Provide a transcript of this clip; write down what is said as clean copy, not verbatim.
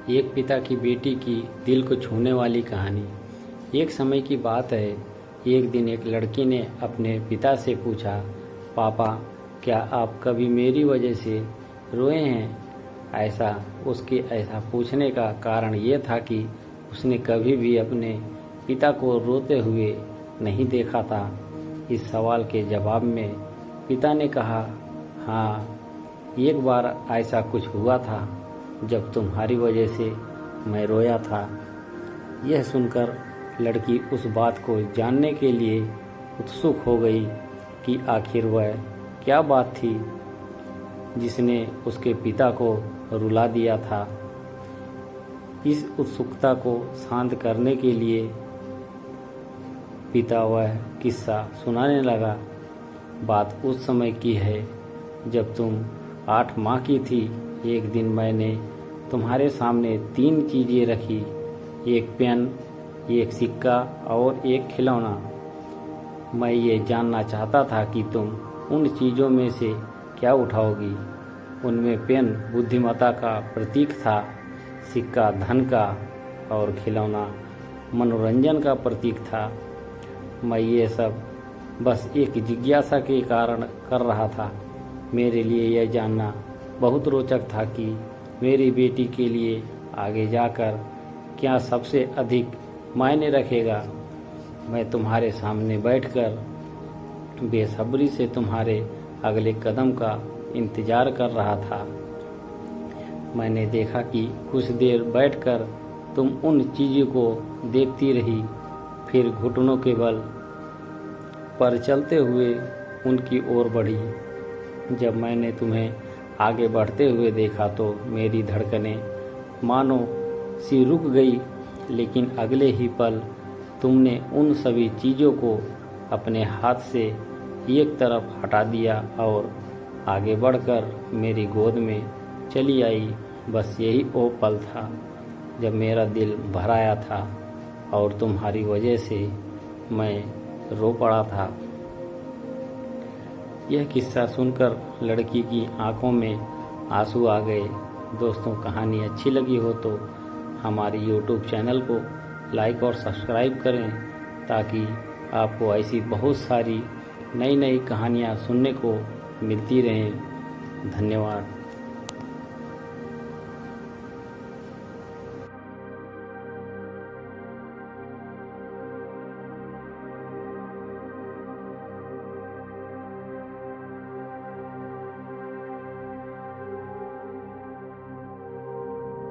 एक पिता की बेटी की दिल को छूने वाली कहानी। एक समय की बात है, एक दिन एक लड़की ने अपने पिता से पूछा, पापा, क्या आप कभी मेरी वजह से रोए हैं? उसके ऐसा पूछने का कारण ये था कि उसने कभी भी अपने पिता को रोते हुए नहीं देखा था। इस सवाल के जवाब में पिता ने कहा, हाँ, एक बार ऐसा कुछ हुआ था जब तुम्हारी वजह से मैं रोया था। यह सुनकर लड़की उस बात को जानने के लिए उत्सुक हो गई कि आखिर वह क्या बात थी जिसने उसके पिता को रुला दिया था। इस उत्सुकता को शांत करने के लिए पिता वह किस्सा सुनाने लगा। बात उस समय की है जब तुम 8 माह की थी। एक दिन मैंने तुम्हारे सामने 3 चीज़ें रखी, एक पेन, एक सिक्का और एक खिलौना। मैं ये जानना चाहता था कि तुम उन चीज़ों में से क्या उठाओगी। उनमें पेन बुद्धिमत्ता का प्रतीक था, सिक्का धन का और खिलौना मनोरंजन का प्रतीक था। मैं ये सब बस एक जिज्ञासा के कारण कर रहा था। मेरे लिए यह जानना बहुत रोचक था कि मेरी बेटी के लिए आगे जाकर क्या सबसे अधिक मायने रखेगा। मैं तुम्हारे सामने बैठकर बेसब्री से तुम्हारे अगले कदम का इंतज़ार कर रहा था। मैंने देखा कि कुछ देर बैठकर तुम उन चीज़ों को देखती रही, फिर घुटनों के बल पर चलते हुए उनकी ओर बढ़ी। जब मैंने तुम्हें आगे बढ़ते हुए देखा तो मेरी धड़कनें मानो सी रुक गई, लेकिन अगले ही पल तुमने उन सभी चीज़ों को अपने हाथ से एक तरफ हटा दिया और आगे बढ़कर मेरी गोद में चली आई। बस यही वो पल था जब मेरा दिल भर आया था और तुम्हारी वजह से मैं रो पड़ा था। यह किस्सा सुनकर लड़की की आंखों में आंसू आ गए। दोस्तों, कहानी अच्छी लगी हो तो हमारी YouTube चैनल को लाइक और सब्सक्राइब करें ताकि आपको ऐसी बहुत सारी नई नई कहानियाँ सुनने को मिलती रहें। धन्यवाद।